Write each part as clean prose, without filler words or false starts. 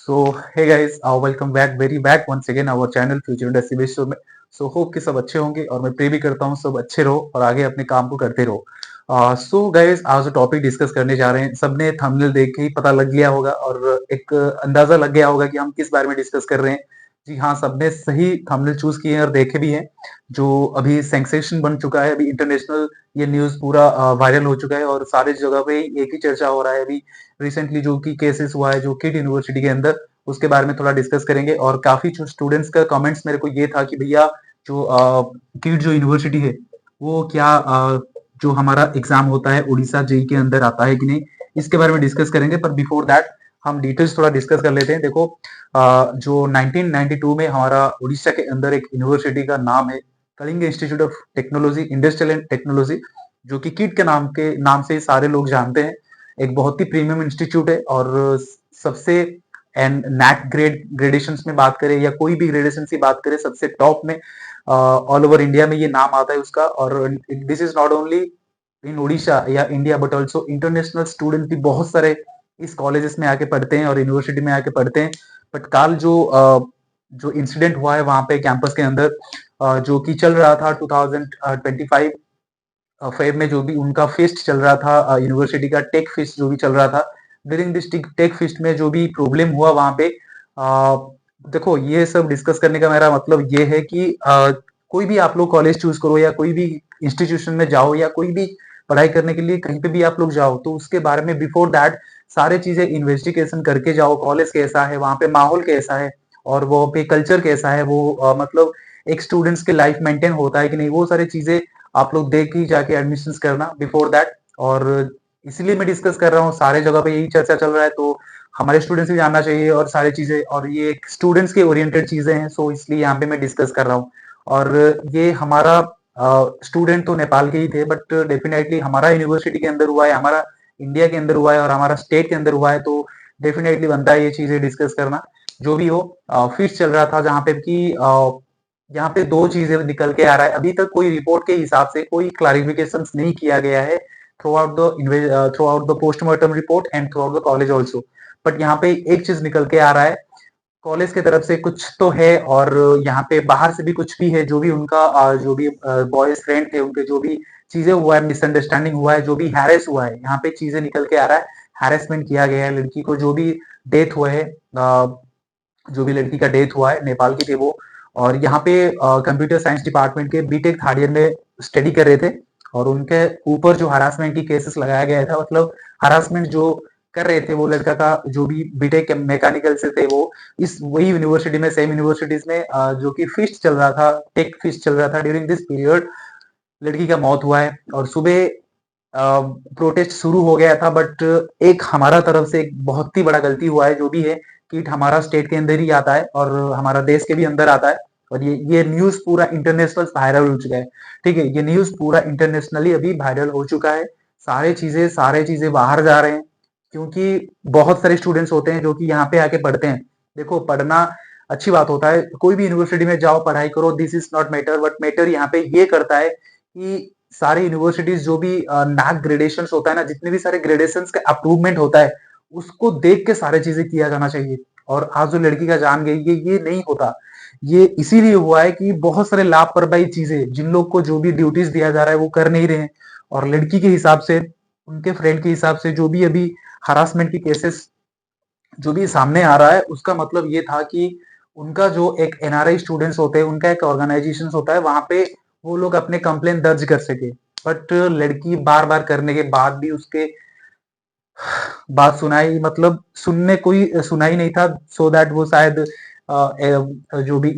So hey guys, welcome back, very back once again our channel Future Industry Base Show में. So hope कि सब अच्छे होंगे और मैं प्रे भी करता हूँ सब अच्छे रहो और आगे अपने काम को करते रहो. So guys, आज जो टॉपिक डिस्कस करने जा रहे हैं सबने थंबनेल देख के ही पता लग गया होगा और एक अंदाजा लग गया होगा कि हम किस बारे में डिस्कस कर रहे हैं. जी हाँ, सबने सही थंबनेल चूज किए हैं और देखे भी हैं. जो अभी सेंसेशन बन चुका है, अभी इंटरनेशनल ये न्यूज पूरा वायरल हो चुका है और सारे जगह पे एक ही चर्चा हो रहा है. अभी रिसेंटली जो कि केसेस हुआ है जो किट यूनिवर्सिटी के अंदर, उसके बारे में थोड़ा डिस्कस करेंगे. और काफी जो स्टूडेंट्स का कमेंट्स मेरे को ये था कि भैया जो किट जो यूनिवर्सिटी है वो क्या जो हमारा एग्जाम होता है उड़ीसा जेई के अंदर आता है कि नहीं, इसके बारे में डिस्कस करेंगे. पर बिफोर दैट हम डिटेल्स थोड़ा डिस्कस कर लेते हैं. देखो, जो 1992 में हमारा उड़ीसा के अंदर एक यूनिवर्सिटी का नाम है Kalinga institute of technology, industrial and technology, जो कि किट के नाम से सारे लोग जानते हैं. एक बहुत ही प्रीमियम इंस्टीट्यूट है और सबसे एंड नैक ग्रेडेशंस में बात करें या कोई भी ग्रेडेशन की बात करें, सबसे टॉप में ऑल ओवर इंडिया में ये नाम आता है उसका. और this is not only in Orissa या India but also international student भी बहुत सारे इस कॉलेजेस में आके पढ़ते हैं और यूनिवर्सिटी में आके पढ़ते हैं. बट काल जो इंसिडेंट हुआ है वहां पे कैंपस के अंदर, जो कि चल रहा था 2025 फेब में, जो भी उनका फेस्ट चल रहा था यूनिवर्सिटी का टेक फेस्ट जो भी चल रहा था, ड्यूरिंग दिस टेक फेस्ट में जो भी प्रॉब्लम हुआ वहां पे, देखो ये सब डिस्कस करने का मेरा मतलब ये है कि कोई भी आप लोग कॉलेज चूज करो या कोई भी इंस्टीट्यूशन में जाओ या कोई भी पढ़ाई करने के लिए कहीं पे भी आप लोग जाओ, तो उसके बारे में बिफोर दैट सारे चीजें इन्वेस्टिगेशन करके जाओ. कॉलेज कैसा है, वहां पे माहौल कैसा है और वो पे कल्चर कैसा है, वो मतलब एक स्टूडेंट्स के लाइफ मेंटेन होता है कि नहीं, वो सारी चीजें आप लोग देख ही जाके एडमिशन करना बिफोर दैट. और इसलिए मैं डिस्कस कर रहा हूँ, सारे जगह पे यही चर्चा चल रहा है तो हमारे स्टूडेंट्स भी जानना चाहिए और सारी चीजें, और ये स्टूडेंट्स के ओरिएंटेड चीजें हैं, सो इसलिए यहाँ पे मैं डिस्कस कर रहा हूँ. और ये हमारा स्टूडेंट तो नेपाल के ही थे बट डेफिनेटली हमारा यूनिवर्सिटी के अंदर हुआ है, हमारा इंडिया के अंदर हुआ है और हमारा स्टेट के अंदर हुआ है, तो डेफिनेटली बनता है ये चीजें डिस्कस करना. जो भी हो, फीस चल रहा था जहाँ पे कि यहाँ पे दो चीजें निकल के आ रहा है. अभी तक कोई रिपोर्ट के हिसाब से कोई क्लैरिफिकेशन नहीं किया गया है through out the postmortem report and through out the college also. But यहाँ पे एक चीज निकल के आ रहा है, कॉलेज की तरफ से कुछ तो है और यहाँ पे बाहर से भी कुछ भी है. जो भी उनका जो भी बॉयज फ्रेंड थे उनके जो भी चीजें हुआ है, मिसअंडरस्टैंडिंग हुआ है, जो भी हैरेस हुआ है, यहाँ पे चीजें निकल के आ रहा है. हैरेसमेंट किया गया है लड़की को, जो भी डेथ हुआ है, जो भी लड़की का डेथ हुआ है नेपाल की थी वो. और यहाँ पे कंप्यूटर साइंस डिपार्टमेंट के बीटेक थर्ड ईयर में स्टडी कर रहे थे और उनके ऊपर जो हरासमेंट की केसेस लगाया गया था, मतलब हरासमेंट जो कर रहे थे वो लड़का का, जो भी बीटेक मैकेनिकल से थे वो, इस वही यूनिवर्सिटी में, सेम यूनिवर्सिटीज में जो कि फीस्ट चल रहा था, टेक फीस्ट चल रहा था, ड्यूरिंग दिस पीरियड लड़की का मौत हुआ है. और सुबह प्रोटेस्ट शुरू हो गया था बट एक हमारा तरफ से एक बहुत ही बड़ा गलती हुआ है. जो भी है, किट हमारा स्टेट के अंदर ही आता है और हमारा देश के भी अंदर आता है और ये न्यूज पूरा इंटरनेशनल वायरल हो चुका है. ठीक है, ये न्यूज पूरा इंटरनेशनली अभी वायरल हो चुका है. सारे चीजें बाहर जा रहे हैं क्योंकि बहुत सारे स्टूडेंट्स होते हैं जो कि यहाँ पे आके पढ़ते हैं. देखो, पढ़ना अच्छी बात होता है, कोई भी यूनिवर्सिटी में जाओ पढ़ाई करो, this is not matter. But matter यहाँ पे ये करता है कि सारे यूनिवर्सिटीज जो भी नैक ग्रेडेशन होता है ना, जितने भी सारे ग्रेडेशन का अप्रूवमेंट होता है, उसको देख के सारी चीजें किया जाना चाहिए. और आज जो लड़की का जान गई, ये नहीं होता. ये इसीलिए हुआ है कि बहुत सारे लापरवाही चीजें, जिन लोग को जो भी ड्यूटीज दिया जा रहा है वो कर नहीं रहे हैं. और लड़की के हिसाब से, उनके फ्रेंड के हिसाब से, जो भी अभी हरासमेंट की केसेस जो भी सामने आ रहा है, उसका मतलब ये था कि उनका जो एक एनआरआई स्टूडेंट्स होते हैं, उनका एक ऑर्गेनाइजेशन होता है, वहां पे वो लोग अपने कंप्लेन दर्ज कर सके. बट लड़की बार बार करने के बाद भी उसके बात सुनाई, मतलब सुनने कोई सुनाई नहीं था. सो दैट वो शायद जो भी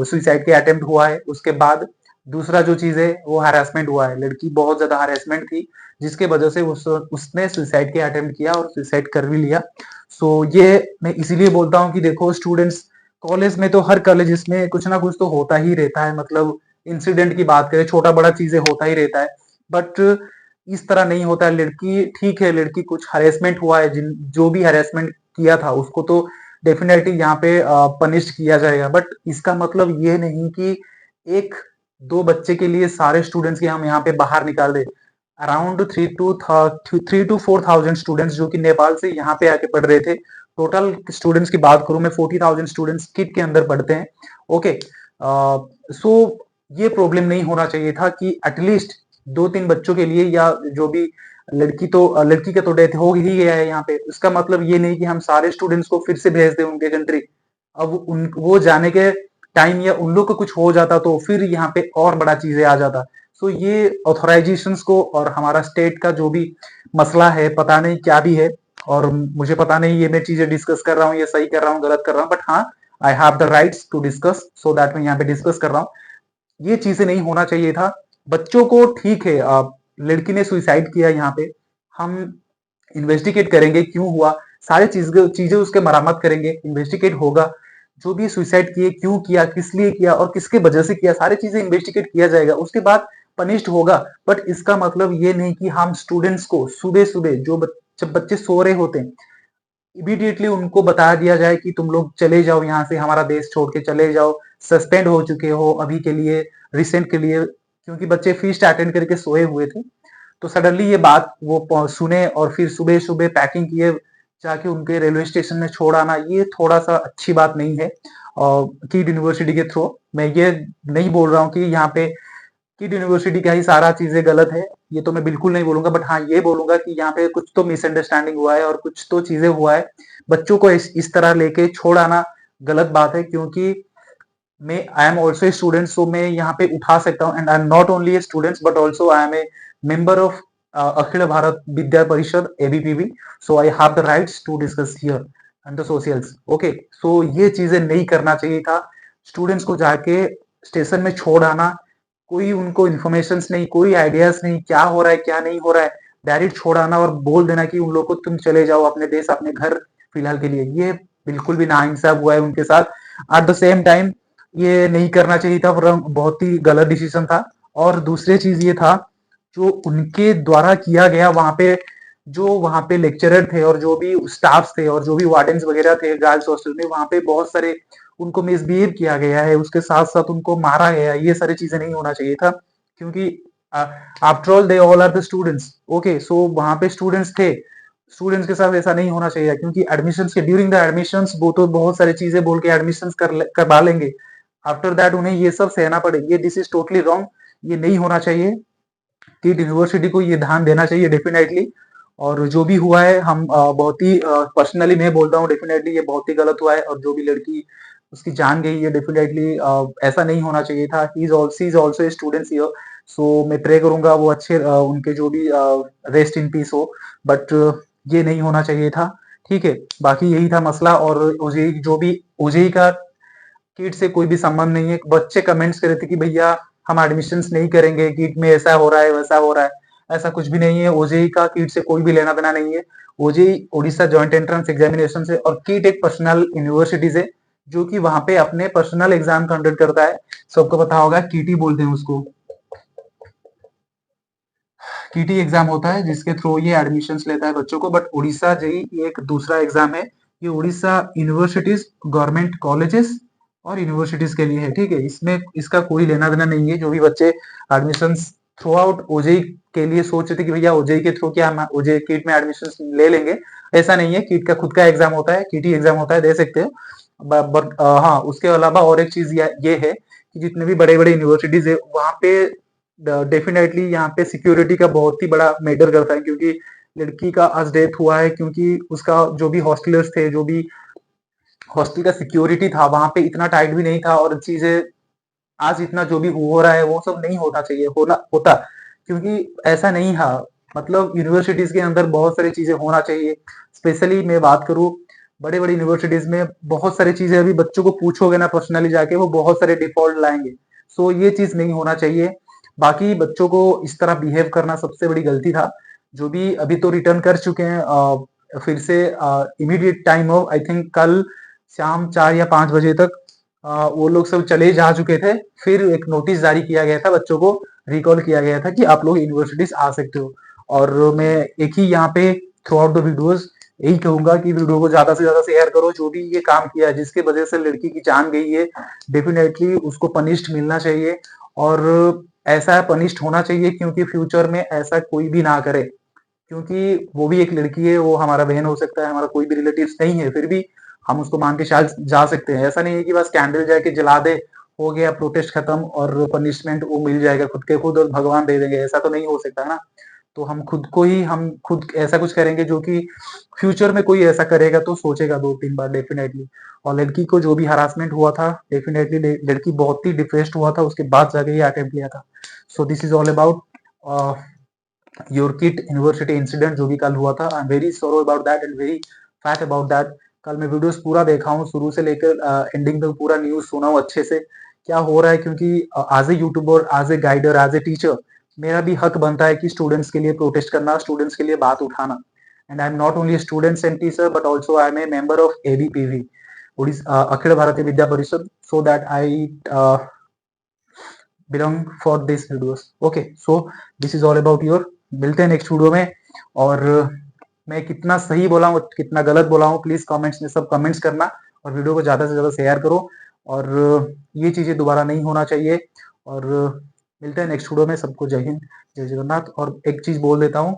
सुसाइड के अटेम्प्ट हुआ है, उसके बाद दूसरा जो चीज है वो हरासमेंट हुआ है. लड़की बहुत ज्यादा हरासमेंट थी जिसके वजह से उसने सुसाइड के अटेम्प्ट किया और सुसाइड कर भी लिया. सो ये मैं इसीलिए बोलता हूँ कि देखो स्टूडेंट्स, कॉलेज में तो हर कॉलेज में कुछ ना कुछ तो होता ही रहता है. मतलब इंसिडेंट की बात करें, छोटा बड़ा चीजें होता ही रहता है. बट इस तरह नहीं होता है. लड़की ठीक है, लड़की कुछ हरेसमेंट हुआ है, जिन जो भी हरेसमेंट किया था उसको तो डेफिनेटली यहाँ पे पनिश किया जाएगा. बट इसका मतलब ये नहीं कि एक दो बच्चे के लिए सारे स्टूडेंट्स के हम यहाँ पे बाहर निकाल दे. अराउंड 3 to 4,000 स्टूडेंट्स जो कि नेपाल से यहाँ पे आके पढ़ रहे थे, टोटल स्टूडेंट्स की बात करूं मैं, 40,000 स्टूडेंट्स किट के अंदर पढ़ते हैं। ओके, सो ये प्रॉब्लम नहीं होना चाहिए था कि एटलीस्ट 2-3 बच्चों के लिए, या जो भी लड़की का तो डेथ हो ही गया है यहाँ पे, उसका मतलब ये नहीं कि हम सारे स्टूडेंट्स को फिर से भेज दें उनके कंट्री। अब उन वो जाने के टाइम या उन लोग को कुछ हो जाता तो फिर यहाँ पे और बड़ा चीजें आ जाता। सो ये ऑथराइजेशंस को और हमारा स्टेट का जो भी मसला है, पता नहीं क्या भी है, और मुझे पता नहीं ये मैं चीजें डिस्कस कर रहा हूँ, ये सही कर रहा हूँ, गलत कर रहा हूँ, बट हाँ, I have the rights to discuss, so that मैं यहाँ पे डिस्कस कर रहा हूँ। ये चीजें नहीं होना चाहिए था। बच्चों को ठीक है, लड़की ने सुइसाइड किया, यहाँ पे हम इन्वेस्टिगेट करेंगे क्यों हुआ, सारी चीजें उसके मरामत करेंगे, इन्वेस्टिगेट होगा, जो भी सुइसाइड किए क्यों किया, किस लिए किया और किसके वजह से किया, सारी चीजें इन्वेस्टिगेट किया जाएगा, उसके बाद पनिश्ड होगा। बट इसका मतलब ये नहीं कि हम स्टूडेंट्स को सुबह सुबह जब बच्चे सो रहे होते हैं, इमीडिएटली उनको बता दिया जाए कि तुम लोग चले जाओ यहाँ से, हमारा देश छोड़ के चले जाओ, सस्पेंड हो चुके हो अभी के लिए, रिसेंट के लिए, क्योंकि बच्चे फीस्ट अटेंड करके सोए हुए थे। तो सडनली ये बात वो सुने और फिर सुबह सुबह पैकिंग किए जाके उनके रेलवे स्टेशन में छोड़ आना, ये थोड़ा सा अच्छी बात नहीं है। और किड यूनिवर्सिटी के थ्रू मैं ये नहीं बोल रहा हूँ कि यहाँ पे किड यूनिवर्सिटी का ही सारा चीजें गलत है, ये तो मैं बिल्कुल नहीं बोलूंगा, बट हाँ ये बोलूंगा कि यहाँ पे कुछ तो मिसअंडरस्टैंडिंग हुआ है और कुछ तो चीजें हुआ है। बच्चों को इस तरह लेके छोड़ आना गलत बात है, क्योंकि मैं I am also a student, so मैं यहाँ पे उठा सकता हूँ, and I am not only a student but also I am a member of Akhil Bharat Vidya Parishad ABPV, so I have the rights to discuss here and the socials. Okay, so ये चीजें नहीं करना चाहिए था, स्टूडेंट्स को जाके स्टेशन में छोड़ आना, कोई उनको इन्फॉर्मेशन नहीं, कोई आइडियाज नहीं, क्या हो रहा है क्या नहीं हो रहा है, डायरेक्ट छोड़ आना और बोल देना कि उन लोग को तुम चले जाओ अपने देश अपने घर फिलहाल के लिए, ये बिल्कुल भी नाइंसाफ हुआ है उनके साथ। एट द सेम टाइम ये नहीं करना चाहिए था, बहुत ही गलत डिसीजन था। और दूसरी चीज ये था, जो उनके द्वारा किया गया वहां पे, जो वहां पे लेक्चरर थे और जो भी स्टाफ थे और जो भी वार्डन्स वगैरह थे गर्ल्स हॉस्टल में, वहां पे बहुत सारे उनको मिसबिहेव किया गया है, उसके साथ साथ उनको मारा गया है, ये सारी चीजें नहीं होना चाहिए था, क्योंकि after all they all are the students. Okay, so वहां पे स्टूडेंट्स थे, स्टूडेंट्स के साथ ऐसा नहीं होना चाहिए, क्योंकि एडमिशन के ड्यूरिंग द एडमिशन वो तो बहुत सारी चीजें बोल के एडमिशन करवा लेंगे, आफ्टर दैट उन्हें ये सब सहना पड़े, ये दिस इज टोटली रॉन्ग, ये नहीं होना चाहिए। कि यूनिवर्सिटी को ये ध्यान देना चाहिए डेफिनेटली। और जो भी हुआ है, हम बहुत ही पर्सनली मैं बोलता हूँ, डेफिनेटली ये बहुत ही गलत हुआ है, और जो भी लड़की उसकी जान गई है, डेफिनेटली ऐसा नहीं होना चाहिए था। He is also a students here, so मैं प्रे करूंगा वो अच्छे उनके जो भी रेस्ट इन पीस हो, बट ये नहीं होना चाहिए था। ठीक है, बाकी यही था मसला। और ओजेई जो भी ओजेई का किट से कोई भी संबंध नहीं है। बच्चे कमेंट्स कर रहे थे कि भैया हम एडमिशन नहीं करेंगे, किट में ऐसा हो रहा है वैसा हो रहा है, ऐसा कुछ भी नहीं है। ओजेई का किट से कोई भी लेना देना नहीं है। OJEE Odisha joint entrance examination से, और किट एक पर्सनल यूनिवर्सिटी से जो कि वहां पे अपने पर्सनल एग्जाम कंडक्ट करता है। सबको पता होगा, कीटी बोलते हैं उसको, कीटी एग्जाम होता है जिसके थ्रू ये एडमिशन लेता है बच्चों को। बट उड़ीसा जेई एक दूसरा एग्जाम है, ये उड़ीसा यूनिवर्सिटीज, गवर्नमेंट कॉलेजेस और यूनिवर्सिटीज के लिए है। ठीक है, इसमें इसका कोई लेना देना नहीं है। जो भी बच्चे एडमिशन थ्रू आउट ओजेई के लिए सोच रहे थे कि भैया ओजेई के थ्रू क्या हम ओजेई किट में एडमिशन ले लेंगे, ऐसा नहीं है। किट का खुद का एग्जाम होता है, कीटी एग्जाम होता है, दे सकते हो। बट हाँ, उसके अलावा और एक चीज ये है कि जितने भी बड़े बड़े यूनिवर्सिटीज है वहां पे डेफिनेटली यहाँ पे सिक्योरिटी का बहुत ही बड़ा मैटर करता है, क्योंकि लड़की का आज डेथ हुआ है, क्योंकि उसका जो भी हॉस्टलर्स थे, जो भी हॉस्टल का सिक्योरिटी था वहां पे इतना टाइट भी नहीं था, और चीजें आज इतना जो भी हो रहा है वो सब नहीं होना चाहिए, होता, क्योंकि ऐसा नहीं था। मतलब यूनिवर्सिटीज के अंदर बहुत सारी चीजें होना चाहिए। स्पेशली मैं बात करूं, बड़े बड़े यूनिवर्सिटीज में बहुत सारी चीजें, अभी बच्चों को पूछोगे ना पर्सनली जाके, वो बहुत सारे डिफॉल्ट लाएंगे। सो ये चीज नहीं होना चाहिए। बाकी बच्चों को इस तरह बिहेव करना सबसे बड़ी गलती था। जो भी अभी तो रिटर्न कर चुके हैं, फिर से इमीडिएट टाइम हो, आई थिंक कल शाम 4 या 5 बजे तक वो लोग सब चले जा चुके थे। फिर एक नोटिस जारी किया गया था, बच्चों को रिकॉल किया गया था कि आप लोग यूनिवर्सिटीज आ सकते हो। और मैं एक ही यहाँ पे थ्रू आउट द वीडियोस यही कहूंगा कि वीडियो को ज्यादा से ज्यादा शेयर करो। जो भी ये काम किया जिसके वजह से लड़की की जान गई है, डेफिनेटली उसको पनिश्ड मिलना चाहिए, और ऐसा पनिश्ड होना चाहिए, क्योंकि फ्यूचर में ऐसा कोई भी ना करे। क्योंकि वो भी एक लड़की है, वो हमारा बहन हो सकता है, हमारा कोई भी रिलेटिव्स नहीं है, फिर भी हम उसको मान के शायद जा सकते हैं। ऐसा नहीं है कि बस कैंडल जाके जला दे, हो गया प्रोटेस्ट खत्म और पनिशमेंट वो मिल जाएगा खुद के खुद और भगवान दे देंगे, ऐसा तो नहीं हो सकता है ना। तो हम खुद ऐसा कुछ करेंगे जो कि फ्यूचर में कोई ऐसा करेगा तो सोचेगा 2-3 बार डेफिनेटली। और लड़की को जो भी हरासमेंट हुआ था, डेफिनेटली लड़की बहुत ही डिप्रेस्ड हुआ था, उसके बाद जाके ये अटेम्प्ट लिया था। सो this is all about your kit university incident जो भी कल हुआ था। I am very sorry about that and very fat about that. कल मैं वीडियोस पूरा देखा हूँ शुरू से लेकर एंडिंग तक, पूरा न्यूज सुना हूँ अच्छे से क्या हो रहा है, क्योंकि as a YouTuber, as a guider, as a teacher मेरा भी हक बनता है कि स्टूडेंट्स के लिए प्रोटेस्ट करना, स्टूडेंट्स के लिए बात उठाना। And I am not only students and teacher but also I am a member of ABPV, Akhil Bharatiya Vidya Parishad, so that I belong for this videos. Okay, so this is all about your. मिलते हैं next video में। और मैं कितना सही बोला हूँ कितना गलत बोला हूँ, प्लीज कमेंट्स में सब कमेंट्स करना, और वीडियो को ज्यादा से ज्यादा शेयर करो। और ये चीजें दोबारा नहीं होना चाहिए। और मिलते हैं नेक्स्ट वीडियो में। सबको जय हिंद, जय जगन्नाथ। और एक चीज बोल देता हूँ,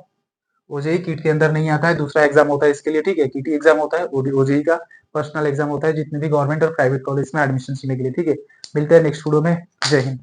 ओजेई किट के अंदर नहीं आता है, दूसरा एग्जाम होता है इसके लिए, ठीक है। कीटी एग्जाम होता है, ओजेई का पर्सनल एग्जाम होता है जितने भी गवर्नमेंट और प्राइवेट कॉलेज में एडमिशन लेने के लिए, ठीक है। मिलते हैं नेक्स्ट वीडियो में। जय हिंद।